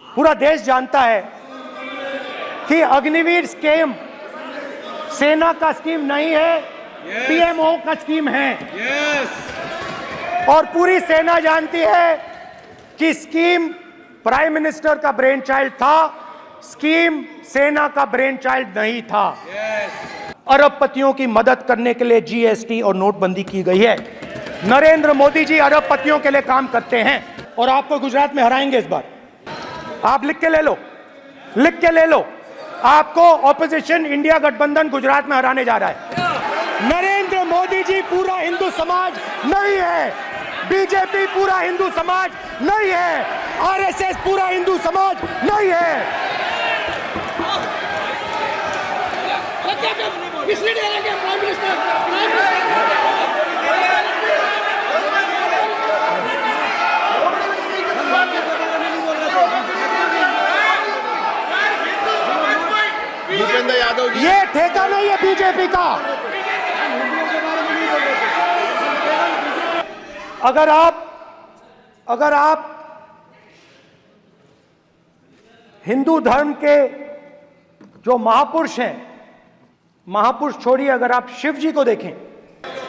पूरा देश जानता है कि अग्निवीर स्कीम सेना का स्कीम नहीं है, पीएमओ का स्कीम है। और पूरी सेना जानती है कि स्कीम प्राइम मिनिस्टर का ब्रेन चाइल्ड था, स्कीम सेना का ब्रेन चाइल्ड नहीं था। अरबपतियों की मदद करने के लिए जीएसटी और नोटबंदी की गई है। नरेंद्र मोदी जी अरबपतियों के लिए काम करते हैं और आपको गुजरात में हराएंगे इस बार। आप लिख के ले लो, लिख के ले लो, आपको ऑपोजिशन इंडिया गठबंधन गुजरात में हराने जा रहा है। नरेंद्र मोदी जी पूरा हिंदू समाज नहीं है, बीजेपी पूरा हिंदू समाज नहीं है, आरएसएस पूरा हिंदू समाज नहीं है। भूपेंद्र यादव जी, ये ठेका नहीं है बीजेपी का। अगर आप हिंदू धर्म के जो महापुरुष हैं, महापुरुष छोड़िए, अगर आप शिव जी को देखें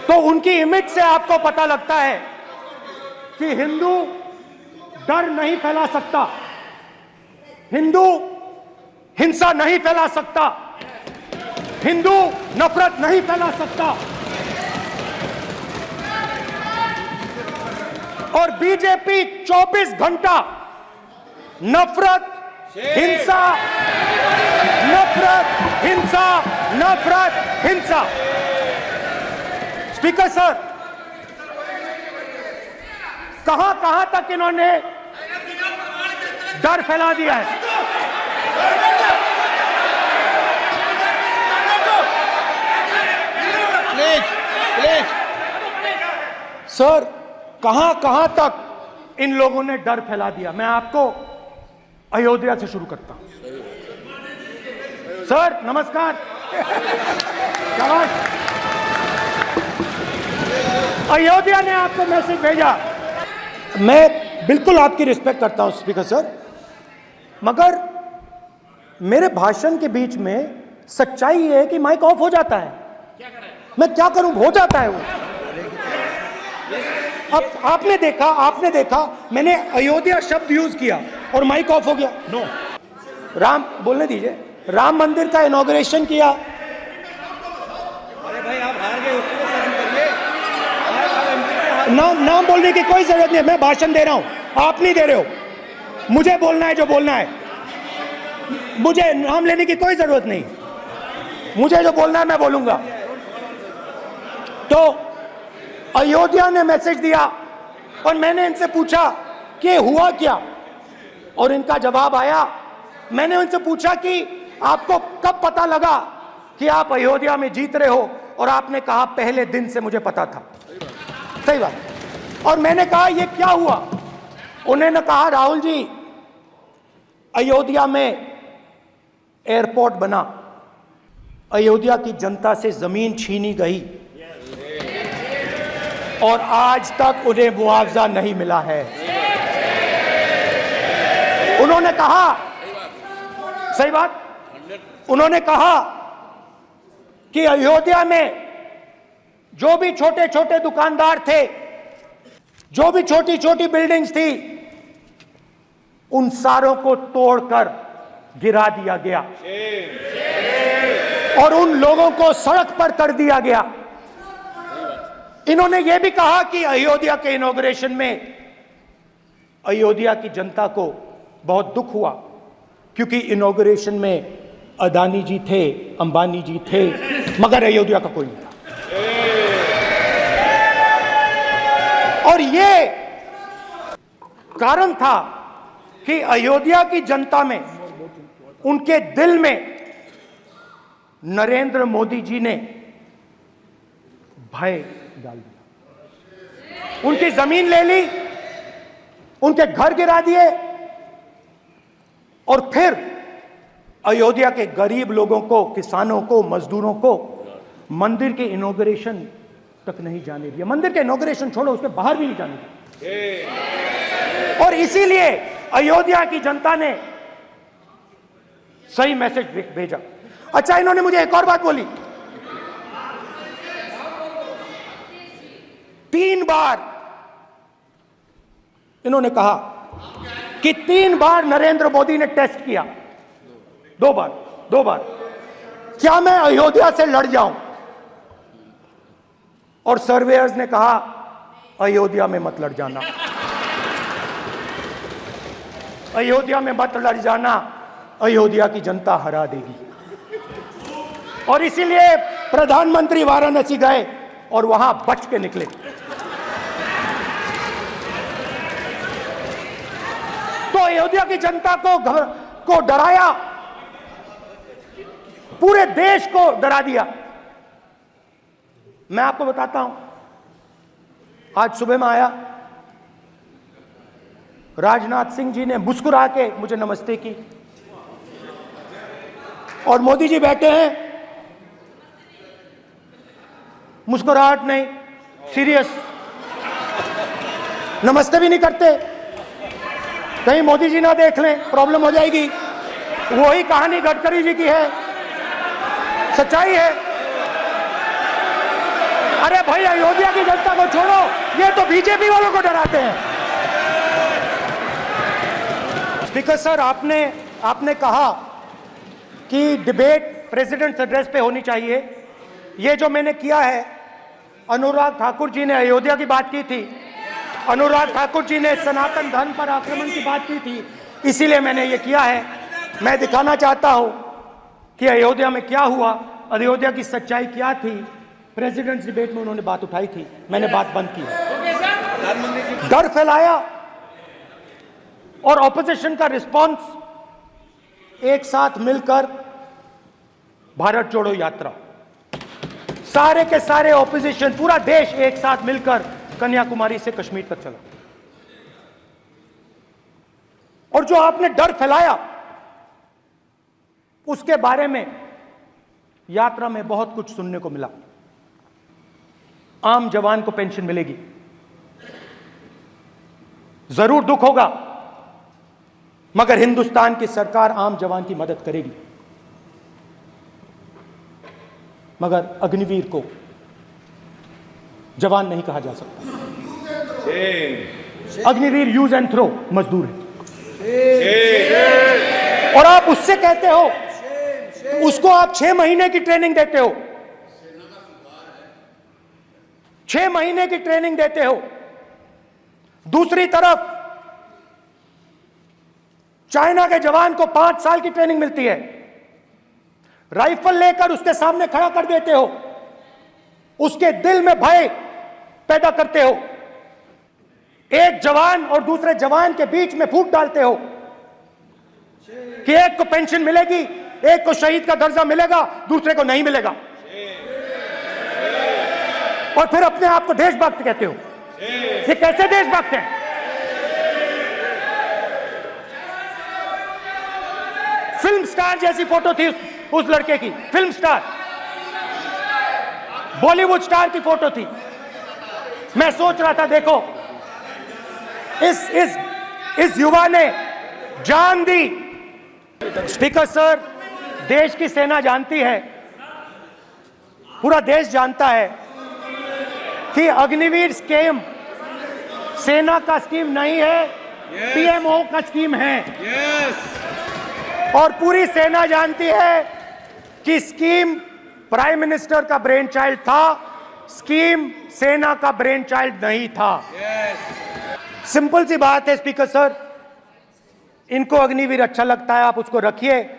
तो उनकी इमेज से आपको पता लगता है कि हिंदू डर नहीं फैला सकता, हिंदू हिंसा नहीं फैला सकता, हिंदू नफरत नहीं फैला सकता। और बीजेपी 24 घंटा नफरत, हिंसा, नफरत, हिंसा, नफरत, हिंसा। स्पीकर सर, कहां तक इन्होंने डर फैला दिया है? प्लीज सर, कहां तक इन लोगों ने डर फैला दिया? मैं आपको अयोध्या से शुरू करता हूं। सर नमस्कार। अयोध्या ने आपको मैसेज भेजा। मैं बिल्कुल आपकी रिस्पेक्ट करता हूं स्पीकर सर, मगर मेरे भाषण के बीच में सच्चाई ये है कि माइक ऑफ हो जाता है। मैं क्या करूं, हो जाता है वो। अब आपने देखा मैंने अयोध्या शब्द यूज किया और माइक ऑफ हो गया। नो, राम बोलने दीजिए। राम मंदिर का इनॉग्रेशन किया। अरे भाई आप हार गए, उसको शर्म करिए। नाम बोलने की कोई जरूरत नहीं है, मैं भाषण दे रहा हूं, आप नहीं दे रहे हो। मुझे बोलना है जो बोलना है, मुझे नाम लेने की कोई जरूरत नहीं। मुझे जो बोलना है मैं बोलूंगा। तो अयोध्या ने मैसेज दिया और मैंने इनसे पूछा कि हुआ क्या, और इनका जवाब आया। मैंने उनसे पूछा कि आपको कब पता लगा कि आप अयोध्या में जीत रहे हो, और आपने कहा पहले दिन से मुझे पता था। सही बात। और मैंने कहा ये क्या हुआ? उन्होंने कहा राहुल जी, अयोध्या में एयरपोर्ट बना, अयोध्या की जनता से जमीन छीनी गई और आज तक उन्हें मुआवजा नहीं मिला है। उन्होंने कहा, सही बात, उन्होंने कहा कि अयोध्या में जो भी छोटे छोटे दुकानदार थे, जो भी छोटी छोटी बिल्डिंग्स थी, उन सारों को तोड़कर गिरा दिया गया और उन लोगों को सड़क पर कर दिया गया। इन्होंने यह भी कहा कि अयोध्या के इनॉग्रेशन में अयोध्या की जनता को बहुत दुख हुआ, क्योंकि इनॉग्रेशन में अदानी जी थे, अंबानी जी थे, मगर अयोध्या का कोई नहीं था। और ये कारण था कि अयोध्या की जनता में, उनके दिल में नरेंद्र मोदी जी ने भय डाल दिया। उनकी जमीन ले ली, उनके घर गिरा दिए, और फिर अयोध्या के गरीब लोगों को, किसानों को, मजदूरों को मंदिर के इनॉग्रेशन तक नहीं जाने दिया। मंदिर के इनॉग्रेशन छोड़ो, उसके बाहर भी नहीं जाने दिया। और इसीलिए अयोध्या की जनता ने सही मैसेज भेजा। अच्छा, इन्होंने मुझे एक और बात बोली, 3 बार इन्होंने कहा कि 3 बार नरेंद्र मोदी ने टेस्ट किया, 2 बार क्या मैं अयोध्या से लड़ जाऊं? और सर्वेयर्स ने कहा अयोध्या में मत लड़ जाना, अयोध्या में मत लड़ जाना, अयोध्या की जनता हरा देगी। और इसीलिए प्रधानमंत्री वाराणसी गए और वहां बच के निकले। तो अयोध्या की जनता को डराया, पूरे देश को डरा दिया। मैं आपको बताता हूं, आज सुबह में आया, राजनाथ सिंह जी ने मुस्कुरा के मुझे नमस्ते की, और मोदी जी बैठे हैं, मुस्कुराहट नहीं, सीरियस, नमस्ते भी नहीं करते, कहीं मोदी जी ना देख लें, प्रॉब्लम हो जाएगी। वही कहानी गडकरी जी की है, सच्चाई है। अरे भाई, अयोध्या की जनता को छोड़ो, ये तो बीजेपी वालों को डराते हैं। स्पीकर सर, आपने कहा कि डिबेट प्रेसिडेंट्स एड्रेस पे होनी चाहिए। ये जो मैंने किया है, अनुराग ठाकुर जी ने अयोध्या की बात की थी, अनुराग ठाकुर जी ने सनातन धर्म पर आक्रमण की बात की थी, इसीलिए मैंने ये किया है। मैं दिखाना चाहता हूं कि अयोध्या में क्या हुआ, अयोध्या की सच्चाई क्या थी। प्रेसिडेंट्स डिबेट में उन्होंने बात उठाई थी, मैंने बात बंद की। डर फैलाया और ऑपोजिशन का रिस्पांस, एक साथ मिलकर भारत जोड़ो यात्रा, सारे के सारे ऑपोजिशन, पूरा देश एक साथ मिलकर कन्याकुमारी से कश्मीर तक चला। और जो आपने डर फैलाया, उसके बारे में यात्रा में बहुत कुछ सुनने को मिला। आम जवान को पेंशन मिलेगी, जरूर दुख होगा, मगर हिंदुस्तान की सरकार आम जवान की मदद करेगी। मगर अग्निवीर को जवान नहीं कहा जा सकता। अग्निवीर यूज एंड थ्रो मजदूर है। और आप उससे कहते हो, उसको आप 6 महीने की ट्रेनिंग देते हो, 6 महीने की ट्रेनिंग देते हो। दूसरी तरफ चाइना के जवान को 5 साल की ट्रेनिंग मिलती है, राइफल लेकर उसके सामने खड़ा कर देते हो, उसके दिल में भय पैदा करते हो, एक जवान और दूसरे जवान के बीच में फूट डालते हो कि एक को पेंशन मिलेगी, एक को शहीद का दर्जा मिलेगा, दूसरे को नहीं मिलेगा, और फिर अपने आप को देशभक्त कहते हो। ये कैसे देशभक्त हैं? फिल्म स्टार जैसी फोटो थी उस लड़के की, फिल्म स्टार, बॉलीवुड स्टार की फोटो थी। मैं सोच रहा था, देखो इस युवा ने जान दी। स्पीकर सर, देश की सेना जानती है, पूरा देश जानता है कि अग्निवीर स्कीम सेना का स्कीम नहीं है, पीएमओ का स्कीम है। और पूरी सेना जानती है कि स्कीम प्राइम मिनिस्टर का ब्रेन चाइल्ड था, स्कीम सेना का ब्रेन चाइल्ड नहीं था। सिंपल सी बात है स्पीकर सर, इनको अग्निवीर अच्छा लगता है, आप उसको रखिए,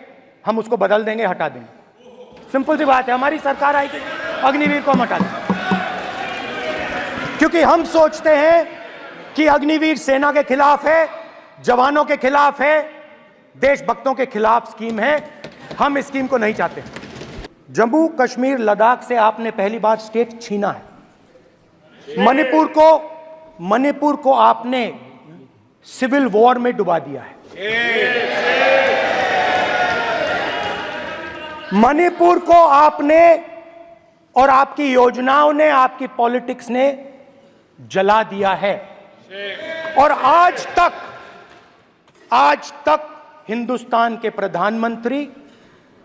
हम उसको बदल देंगे, हटा देंगे। सिंपल सी बात है, हमारी सरकार आएगी, अग्निवीर को हम हटा देंगे, क्योंकि हम सोचते हैं कि अग्निवीर सेना के खिलाफ है, जवानों के खिलाफ है, देशभक्तों के खिलाफ स्कीम है। हम इस स्कीम को नहीं चाहते। जम्मू कश्मीर लद्दाख से आपने पहली बार स्टेट छीना है। मणिपुर को आपने सिविल वॉर में डुबा दिया है। मणिपुर को आपने और आपकी योजनाओं ने, आपकी पॉलिटिक्स ने जला दिया है। और आज तक आज तक हिंदुस्तान के प्रधानमंत्री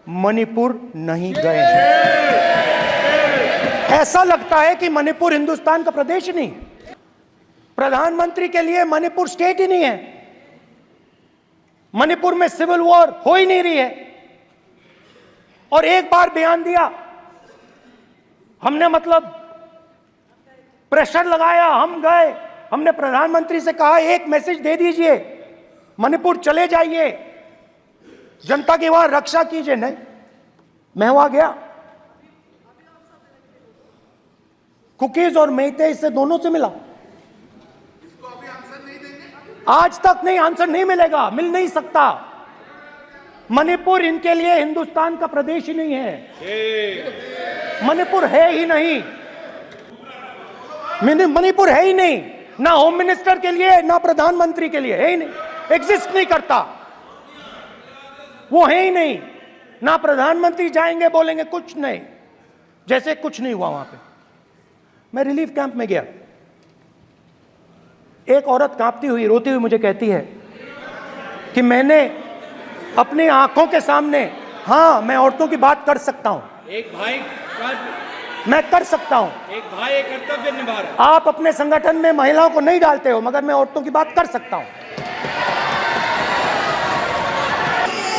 मणिपुर नहीं गए हैं। ऐसा लगता है कि मणिपुर हिंदुस्तान का प्रदेश ही नहीं है। प्रधानमंत्री के लिए मणिपुर स्टेट ही नहीं है। मणिपुर में सिविल वॉर हो ही नहीं रही है। और एक बार बयान दिया हमने, मतलब प्रेशर लगाया, हम गए, हमने प्रधानमंत्री से कहा एक मैसेज दे दीजिए, मणिपुर चले जाइए, जनता की वहां रक्षा कीजिए। नहीं, मैं वहां गया, कुकीज और मेहते से दोनों से मिला। आज तक नहीं, आंसर नहीं मिलेगा, मिल नहीं सकता। मणिपुर इनके लिए हिंदुस्तान का प्रदेश ही नहीं है। मणिपुर है ही नहीं, मणिपुर है ही नहीं, ना होम मिनिस्टर के लिए ना प्रधानमंत्री के लिए, है ही नहीं, एग्जिस्ट नहीं करता, वो है ही नहीं। ना प्रधानमंत्री जाएंगे बोलेंगे कुछ नहीं, जैसे कुछ नहीं हुआ वहां पे। मैं रिलीफ कैंप में गया, एक औरत कांपती हुई रोती हुई मुझे कहती है कि मैंने अपनी आंखों के सामने, हाँ मैं औरतों की बात कर सकता हूं, एक भाई मैं कर सकता हूं, एक भाई एक कर्तव्य निभा रहा है। आप अपने संगठन में महिलाओं को नहीं डालते हो, मगर मैं औरतों की बात कर सकता हूं।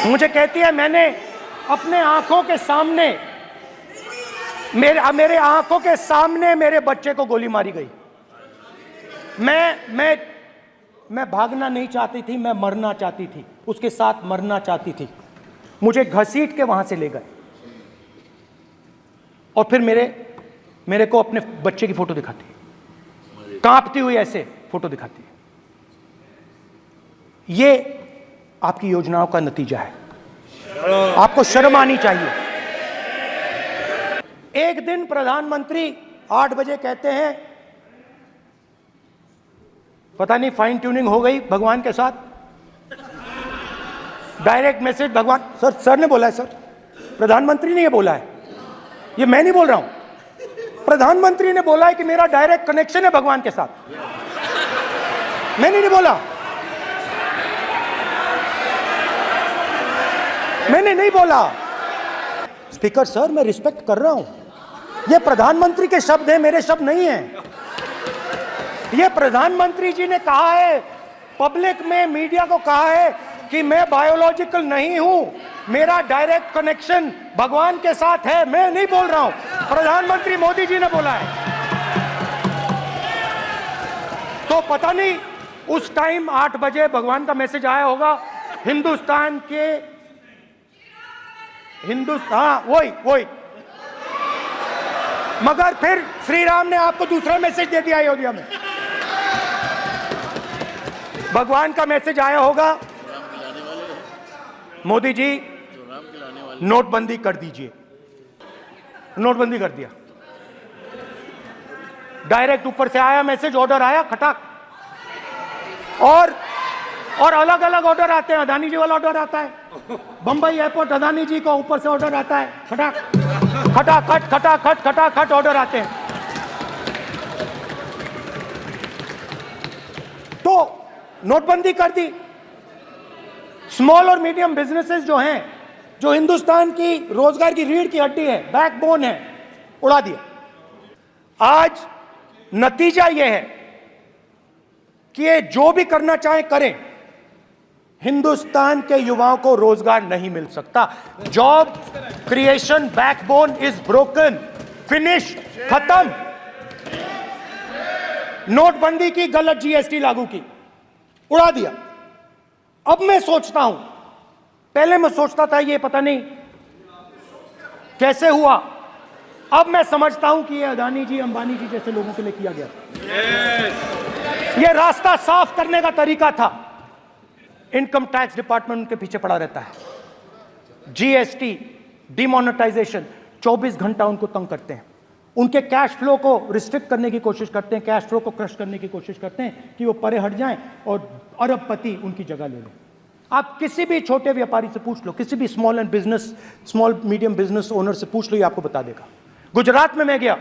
मुझे कहती है मैंने अपने आंखों के सामने, मेरे आंखों के सामने मेरे बच्चे को गोली मारी गई। मैं भागना नहीं चाहती थी, मैं मरना चाहती थी, उसके साथ मरना चाहती थी। मुझे घसीट के वहां से ले गए और फिर मेरे को अपने बच्चे की फोटो दिखाती है, कांपती हुई ऐसे फोटो दिखाती है। ये आपकी योजनाओं का नतीजा है, आपको शर्म आनी चाहिए। एक दिन प्रधानमंत्री 8 बजे कहते हैं, पता नहीं फाइन ट्यूनिंग हो गई भगवान के साथ, डायरेक्ट मैसेज भगवान, सर ने बोला है, सर प्रधानमंत्री ने ये बोला है, ये मैं नहीं बोल रहा हूं, प्रधानमंत्री ने बोला है कि मेरा डायरेक्ट कनेक्शन है भगवान के साथ, मैंने नहीं बोला, मैंने नहीं बोला। स्पीकर सर, मैं रिस्पेक्ट कर रहा हूं, ये प्रधानमंत्री के शब्द हैं, मेरे शब्द नहीं हैं। ये प्रधानमंत्री जी ने कहा है, पब्लिक में, मीडिया को कहा है कि मैं बायोलॉजिकल नहीं हूं, मेरा डायरेक्ट कनेक्शन भगवान के साथ है, मैं नहीं बोल रहा हूं, प्रधानमंत्री मोदी जी ने बोला है। तो पता नहीं उस टाइम 8 बजे भगवान का मैसेज आया होगा, हिंदुस्तान, वही मगर फिर श्री राम ने आपको दूसरा मैसेज दे दिया अयोध्या में। भगवान का मैसेज आया होगा, मोदी जी नोटबंदी कर दीजिए, नोटबंदी कर दिया, डायरेक्ट ऊपर से आया मैसेज, ऑर्डर आया खटाक। और अलग अलग ऑर्डर आते हैं, अदानी जी वाला ऑर्डर आता है, बंबई एयरपोर्ट अदानी जी को ऊपर से ऑर्डर आता है, खटाखट खटाखट खटाखट ऑर्डर आते हैं। तो नोटबंदी कर दी। स्मॉल और मीडियम बिजनेसेस जो हैं, जो हिंदुस्तान की रोजगार की रीढ़ की हड्डी है, बैकबोन है, उड़ा दिया। आज नतीजा यह है कि ये जो भी करना चाहे करें, हिंदुस्तान के युवाओं को रोजगार नहीं मिल सकता। Job creation backbone is broken, finish, खत्म। नोटबंदी की, गलत जीएसटी लागू की, उड़ा दिया। अब मैं सोचता हूं, पहले मैं सोचता था ये पता नहीं कैसे हुआ, अब मैं समझता हूं कि ये अदानी जी, अंबानी जी जैसे लोगों के लिए किया गया। ये रास्ता साफ करने का तरीका था। इनकम टैक्स डिपार्टमेंट उनके पीछे पड़ा रहता है, जीएसटी, डिमोनेटाइजेशन, 24 घंटा उनको तंग करते हैं, उनके कैश फ्लो को रिस्ट्रिक्ट करने की कोशिश करते हैं, कैश फ्लो को क्रश करने की कोशिश करते हैं कि वो परे हट जाएं और अरबपति उनकी जगह ले लें। आप किसी भी छोटे व्यापारी से पूछ लो, किसी भी स्मॉल मीडियम बिजनेस ओनर से पूछ लो, ये आपको बता देगा। गुजरात में मैं गया,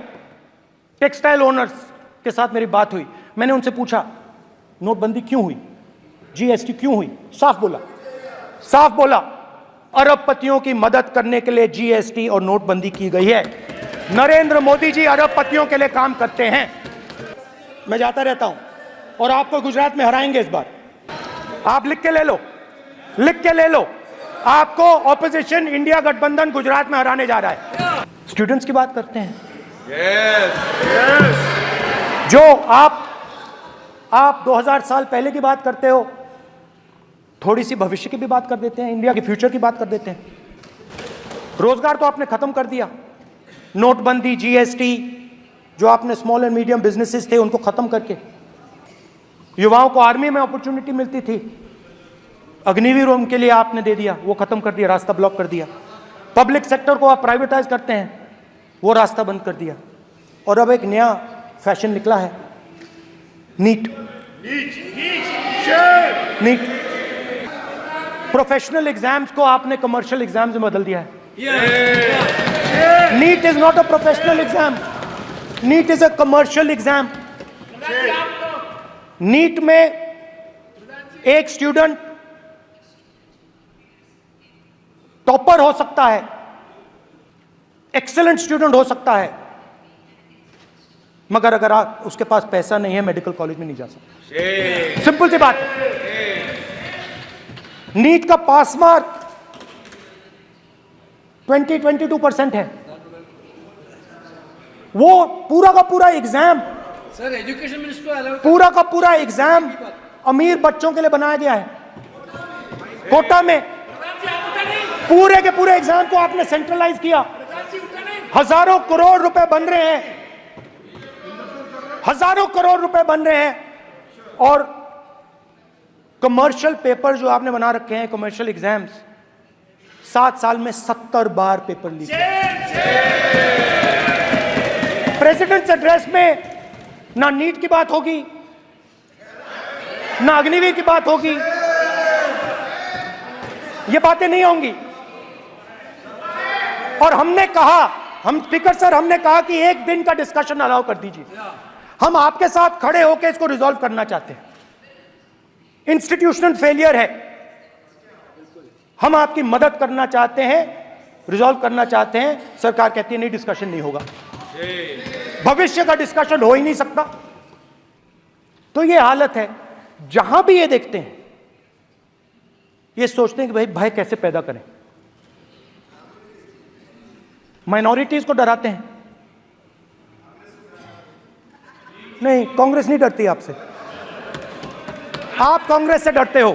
टेक्सटाइल ओनर्स के साथ मेरी बात हुई, मैंने उनसे पूछा नोटबंदी क्यों हुई, जीएसटी क्यों हुई? साफ बोला, साफ बोला। अरबपतियों की मदद करने के लिए जीएसटी और नोटबंदी की गई है। नरेंद्र मोदी जी अरबपतियों के लिए काम करते हैं। मैं जाता रहता हूं और आपको गुजरात में हराएंगे इस बार। आप लिख के ले लो, लिख के ले लो। आपको ऑपोजिशन इंडिया गठबंधन गुजरात में हराने जा रहा है। स्टूडेंट्स की बात करते हैं। जो आप 2000 साल पहले की बात करते हो, थोड़ी सी भविष्य की भी बात कर देते हैं, इंडिया के फ्यूचर की बात कर देते हैं। रोजगार तो आपने खत्म कर दिया। नोटबंदी, जीएसटी, जो आपने स्मॉल एंड मीडियम बिजनेसेस थे उनको खत्म करके युवाओं को आर्मी में अपॉर्चुनिटी मिलती थी, अग्निवीर उनके लिए आपने दे दिया, वो खत्म कर दिया, रास्ता ब्लॉक कर दिया। पब्लिक सेक्टर को आप प्राइवेटाइज करते हैं, वो रास्ता बंद कर दिया। और अब एक नया फैशन निकला है, नीट। नीट प्रोफेशनल एग्जाम्स को आपने कमर्शियल एग्जाम्स में बदल दिया है। NEET is not a professional exam, NEET is a commercial exam. NEET में एक स्टूडेंट टॉपर हो सकता है, एक्सीलेंट स्टूडेंट हो सकता है, मगर अगर आप उसके पास पैसा नहीं है, मेडिकल कॉलेज में नहीं जा सकता। सिंपल सी बात। नीट का पास मार्क 22% है। वो पूरा का पूरा एग्जाम, सर एजुकेशन मिनिस्टर पूरा का पूरा एग्जाम अमीर बच्चों के लिए बनाया गया है। कोटा में पूरे के पूरे एग्जाम को आपने सेंट्रलाइज किया। हजारों करोड़ रुपए बन रहे हैं, हजारों करोड़ रुपए बन रहे हैं। और कमर्शियल पेपर जो आपने बना रखे हैं, कमर्शियल एग्जाम्स, 7 साल में 70 बार पेपर लीक। प्रेसिडेंट्स एड्रेस में ना नीट की बात होगी, ना अग्निवीर की बात होगी, ये बातें नहीं होंगी। और हमने कहा, हम स्पीकर सर, हमने कहा कि एक दिन का डिस्कशन अलाउ कर दीजिए। हम आपके साथ खड़े होकर इसको रिजॉल्व करना चाहते हैं। इंस्टीट्यूशनल फेलियर है, हम आपकी मदद करना चाहते हैं, रिजॉल्व करना चाहते हैं। सरकार कहती है नहीं, डिस्कशन नहीं होगा, भविष्य का डिस्कशन हो ही नहीं सकता। तो ये हालत है। जहां भी ये देखते हैं, ये सोचते हैं कि भाई भय कैसे पैदा करें, माइनॉरिटीज को डराते हैं। नहीं, कांग्रेस नहीं डरती आपसे, आप कांग्रेस से डरते हो।